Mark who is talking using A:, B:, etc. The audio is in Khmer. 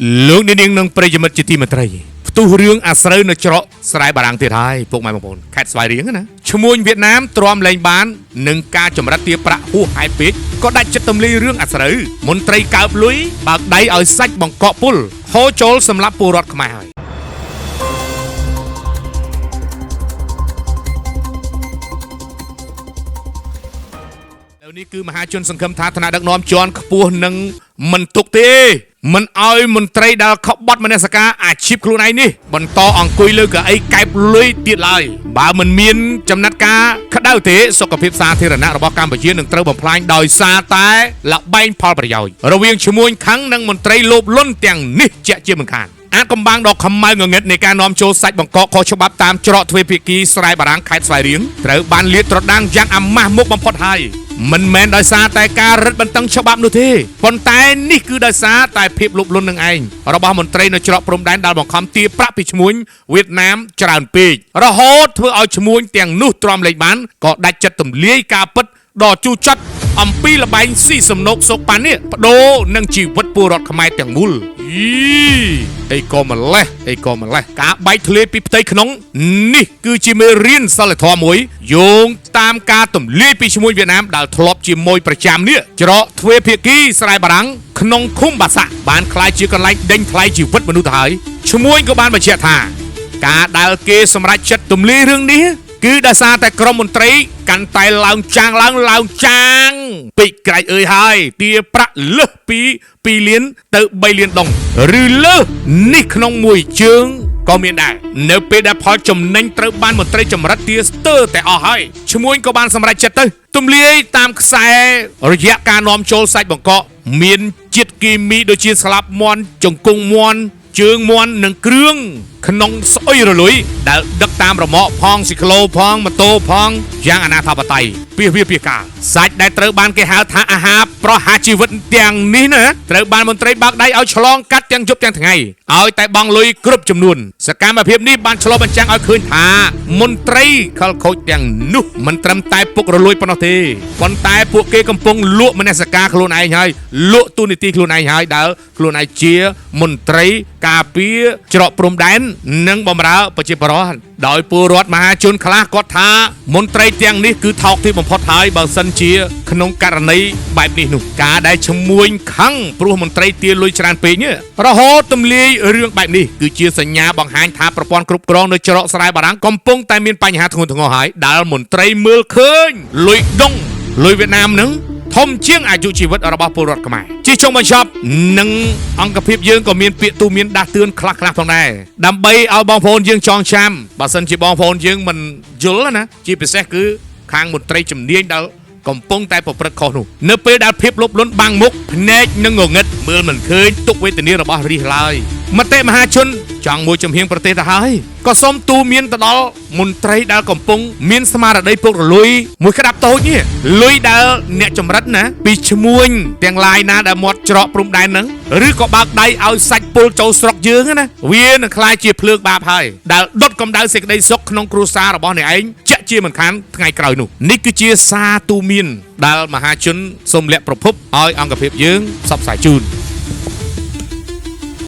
A: លោកនាងនឹងប្រិយមិត្តជាទីមេត្រីផ្ទុះរឿងអាស្រូវនៅច្រកស្រែបារាំងទៀតហើយពុកម៉ែបងប្អូនខេត្តស្វាយរៀងណាឈ្មួញវៀតណាមទ្រាំលែងបាននឹងការចម្រិតទារប្រាក់ហួសហេតុពេកក៏ដាច់ចិត្តទម្លាយរឿងអាស្រូវមន្ត្រីកើបលុយបើកដៃឲ្យសាច់បង្កក់ពុលហូរចូលសម្រាប់ពលរដ្ឋខ្មែរហើយនេះគឺមហាជនសង្ឃឹមថាឋានៈដឹកនាំជាន់ខ្ពស់នឹងមិនទុកទេមិនឲ្យមន្ត្រីដែលខកបត់មនសិការអាជីពខ្លួនឯងនេះបន្តអង្គុយលើកៅអីកែបលុយទៀតឡើយបើមិនមានចំណាត់ការក្តៅទេសុខភាពសាធារណៈរបស់កម្ពុជានឹងត្រូវបំផ្លាញដោយសារតែល្បែងផលប្រយោជន៍រវាងឈ្មួញខឹងនិងមន្ត្រីលោភលន់ទាំងនេះជាក់ជាមិនខានអាកំបាំងដ៏ខ្មៅងងឹតនៃការនាំចូលសាច់បង្កកខុសច្បាប់តាមច្រកទ្វេភាគីស្រែបារាំងខេត្តស្វាយរៀងត្រូវបានលាតត្រដាងយ៉ាងអាម៉ាស់មុខបំផុតហើយមិនមែនដោយសារតែការរឹតបន្តឹងច្បាប់នោះទេប៉ុន្តែនេះគឺដោយសារតែភាពលោភលន់នឹងឯងរបស់មន្ត្រីនៅច្រកព្រំដែនដែលបង្ខំទារប្រាក់ពីឈ្មួញវៀតណាមច្រើនពេករហូតធ្វើឲ្យឈ្មួញទាំងនោះទ្រាំលែងបានក៏ដាច់ចិត្តទម្លាយការពិតដ៏ជូរចត់អំពីលបែងស៊ីសំណូកសោកប៉ាន់នេះបដូរនឹងជីវិតពលរដ្ឋខ្មែរទាំងមូលអីក៏ម្លេះការបែកធ្លាយពីផ្ទៃក្នុងនេះគឺជាមេរៀនសិលធម៌មួយយោងតាមការទម្លាយពីឈ្មួញវៀតណាមដែលធ្លាប់ជាមួយប្រចាំនេះច្រកទ្វេភាគីស្រែបារាំងក្នុងឃុំបាសាក់បានក្លាយជាកន្លែងដេញថ្លៃជីវិតមនុស្សទៅហើយឈ្មួញក៏បានបញ្ជាក់ថាការដែលគេសម្រេចចិត្តទម្លាយរឿងនេះគឺដោយសារតែក្រមមន្ត្រីកាន់តែឡើងចាងពេកក្រែកអើយហើយទារប្រាក់លើសពី2លានទៅ3លានដុងឬលើសនេះក្នុងមួយជើងក៏មានដែរនៅពេលដែលផលចំណេញត្រូវបានមន្ត្រីចម្រិតទារស្ទើរតែអស់ហើយឈ្មួញក៏បានសម្រេចចិត្តទៅទម្លាយតាមខ្សែរយៈការនាំចូលសាច់បង្កកមានជាតិគីមីដូចជាស្លាប់មាន់ជង្គង់មាន់ជើងមាន់និងគ្រឿងក្នុងស្អុយរលុយដែលដឹកតាមរមាក់ផងស៊ីក្លូផងម៉ូតូផងយ៉ាងអនាធិបតេយ្យពីកាលសាច់ដែលត្រូវបានគេហៅថាអាហារប្រហារជីវិតទាំងនេះណាត្រូវបានមន្ត្រីបើកដៃឲ្យឆ្លងកាត់ទាំងយប់ទាំងថ្ងៃឲ្យតែបង់លុយគ្រប់ចំនួនសកម្មភាពនេះបានឆ្លុះបញ្ចាំងឲ្យឃើញថាមន្ត្រីខលខូចទាំងនោះមិនត្រឹមតែពុករលួយប៉ុណ្ណោះទេប៉ុន្តែពួកគេកំពុងលក់មនសិការខ្លួនឯងហើយលក់ទូនីតិខ្លួនឯងហើយដែលខ្លួនឯងជាមន្ត្រីការពារច្រកព្រំដែននិងបម្រើប្រជាពលរដ្ឋដោយពលរដ្ឋមហាជនខ្លះគាត់ថាមន្ត្រីទាំងនេះគឺថោកទាបបំផុតហើយបើសិនជាក្នុងករណីបែបនេះនោះការដែលឈ្មួញខឹងព្រោះមន្ត្រីទារលុយច្រើនពេកនេះរហូតទម្លាយរឿងបែបនេះគឺជាសញ្ញាបង្ហាញថាប្រព័ន្ធគ្រប់គ្រងនៅច្រកស្រែបារាំងកំពុងតែមានបញ្ហាធ្ងន់ធ្ងរហើយដែលមន្ត្រីមើលឃើញលុយដុងលុយវៀតណាមនឹងធំជាងអាយុជីវិតរបស់ពលរដ្ឋខ្មែរជាចុងបញ្ចប់នឹងអង្គភាពយើងក៏មានពាក្យទូមានដាស់តឿនខ្លះផងដែរដើម្បីឲ្យបងប្អូនយើងចងចាំបើសិនជាបងប្អូនយើងមិនយល់ណាជាពិសេសគឺខាងមន្ត្រីជំនាញដែលកំពុងតែប្រព្រឹត្តខុសនោះនៅពេលដែលភាពលោភលន់បាំងមុខភ្នែកនិងងងឹតមើលមិនឃើញទុក្ខវេទនារបស់រាជឡើយមតិមហាជនចង់មួយចំហៀងប្រទេសទៅហើយក៏សូមទូមានទៅដល់មន្ត្រីដែលកំពុងមានស្មារតីពុករលួយមួយក្តាប់តូចនេះលុយដែលអ្នកចម្រិតណាពីឈ្មួញទាំងឡាយណាដែលមាត់ច្រកព្រំដែនហ្នឹងឬក៏បើកដៃឲ្យសាច់ពុលចូលស្រុកយើងណាវានឹងក្លាយជាភ្លើងបាបហើយដែលដុតកម្ដៅសេចក្តីសុខក្នុងគ្រួសាររបស់អ្នកឯងជាក់ជាមិនខានថ្ងៃក្រោយនោះនេះគឺជាសារទូមានដែលមហាជនសូមលាក់ប្រភពឲ្យអង្គភាពយើងផ្សព្វផ្សាយជូន